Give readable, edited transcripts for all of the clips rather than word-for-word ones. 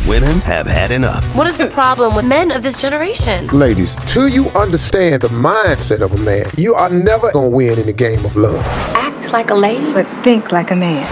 Women have had enough. What is the problem with men of this generation? Ladies, till you understand the mindset of a man, you are never gonna win in the game of love. Act like a lady, but think like a man.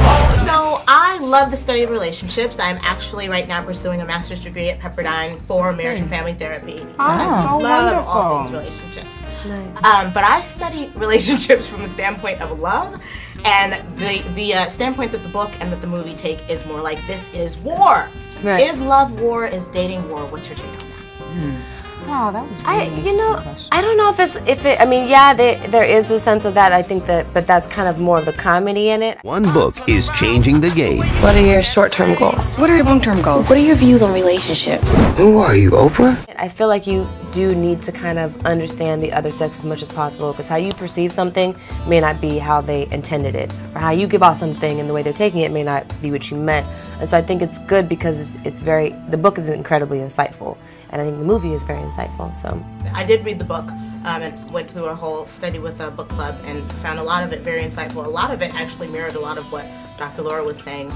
So I love the study of relationships. I'm actually right now pursuing a master's degree at Pepperdine for marriage and family therapy. Oh, so love all things relationships. Nice. But I study relationships from the standpoint of love, and the standpoint that the book and that the movie take is more like, this is war. Right. Is love war? Is dating war? What's your take on that? Wow, that was really interesting question. I don't know if it. I mean, yeah, there is a sense of that. I think that, but that's kind of more of the comedy in it. One book is changing the game. What are your short-term goals? What are your long-term goals? What are your views on relationships? Who are you, Oprah? I feel like you do need to kind of understand the other sex as much as possible, because how you perceive something may not be how they intended it, or how you give off something and the way they're taking it may not be what you meant. And so I think it's good because the book is incredibly insightful, and I think the movie is very insightful. So I did read the book and went through a whole study with a book club and found a lot of it very insightful. A lot of it actually mirrored a lot of what Dr. Laura was saying.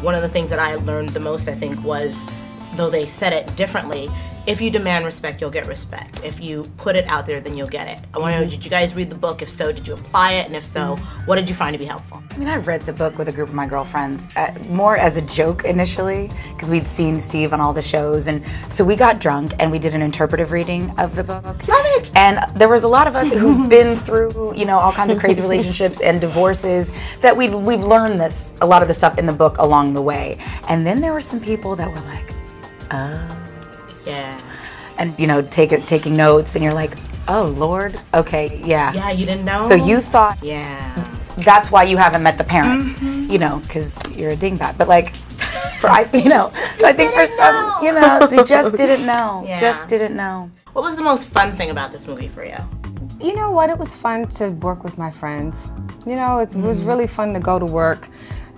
One of the things that I learned the most, I think, was, though they said it differently, if you demand respect, you'll get respect. If you put it out there, then you'll get it. I want to know, did you guys read the book? If so, did you apply it? And if so, what did you find to be helpful? I mean, I read the book with a group of my girlfriends, more as a joke initially, because we'd seen Steve on all the shows, and so we got drunk and we did an interpretive reading of the book. Love it! And there was a lot of us who've been through, you know, all kinds of crazy relationships and divorces, that we've learned a lot of the stuff in the book along the way. And then there were some people that were like, oh. Yeah. And, you know, taking notes, and you're like, oh, Lord, okay, yeah. Yeah, you didn't know? So you thought, yeah, that's why you haven't met the parents, you know, because you're a dingbat. But like, you know, so I think for some, you know, they just didn't know, just didn't know. What was the most fun thing about this movie for you? You know what? It was fun to work with my friends. You know, it was really fun to go to work.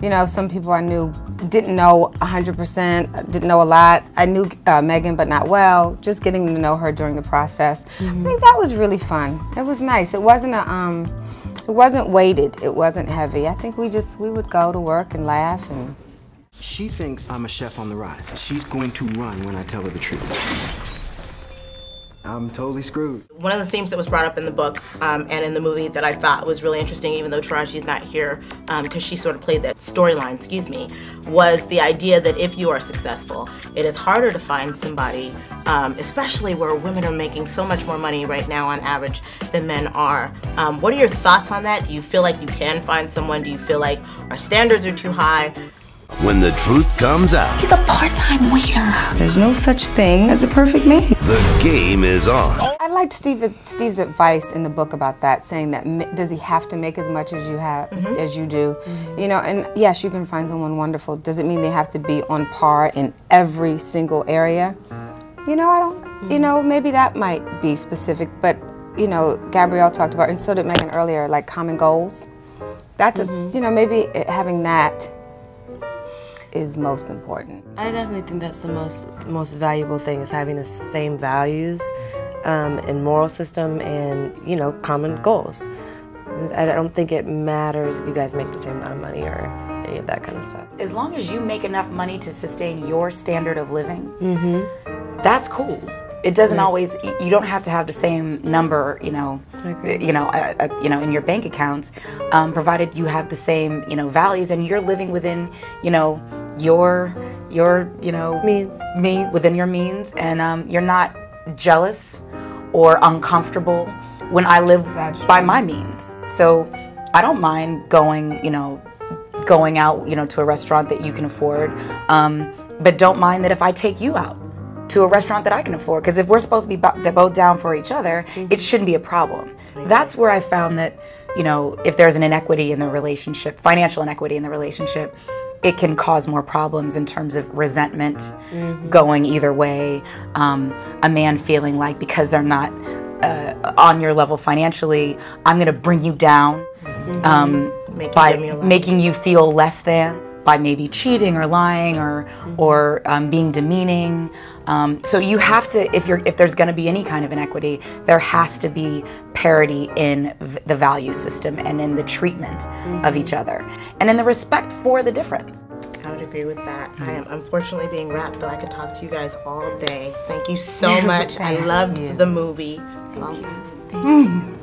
You know, some people I knew didn't know 100%, didn't know a lot. I knew Megan, but not well. Just getting to know her during the process. I think that was really fun. It was nice. It wasn't it wasn't weighted. It wasn't heavy. I think we would go to work and laugh and. She thinks I'm a chef on the rise. She's going to run when I tell her the truth. I'm totally screwed. One of the themes that was brought up in the book and in the movie that I thought was really interesting, even though Taraji's not here, because she sort of played that storyline, was the idea that if you are successful, it is harder to find somebody, especially where women are making so much more money right now on average than men are. What are your thoughts on that? Do you feel like you can find someone? Do you feel like our standards are too high? When the truth comes out, he's a part-time waiter. There's no such thing as a perfect man. the game is on. I liked Steve's advice in the book about that, saying that does he have to make as much as you have, as you do? You know, and yes, you can find someone wonderful. Does it mean they have to be on par in every single area? You know, I don't, you know, maybe that might be specific, but, you know, Gabrielle talked about, and so did Megan earlier, like common goals. That's a, you know, maybe having that is most important. I definitely think that's the most valuable thing, is having the same values and moral system and, you know, common goals. I don't think it matters if you guys make the same amount of money or any of that kind of stuff. As long as you make enough money to sustain your standard of living, that's cool. It doesn't always. You don't have to have the same number, you know, in your bank accounts, provided you have the same, you know, values and you're living within, you know, your you know, means within your means, and you're not jealous or uncomfortable when I live by my means. So I don't mind going out, you know, to a restaurant that you can afford, but don't mind that if I take you out to a restaurant that I can afford, because if we're supposed to be both down for each other, it shouldn't be a problem. That's where I found that, you know, if there's an inequity in the relationship, financial inequity in the relationship, it can cause more problems in terms of resentment going either way, a man feeling like because they're not on your level financially, I'm going to bring you down by making you feel less than, by maybe cheating or lying or being demeaning. So you have to, if there's going to be any kind of inequity, there has to be parity in the value system and in the treatment of each other and in the respect for the difference. I would agree. agree with that. I am unfortunately being wrapped, though I could talk to you guys all day. Thank you so much. I loved the movie. Well,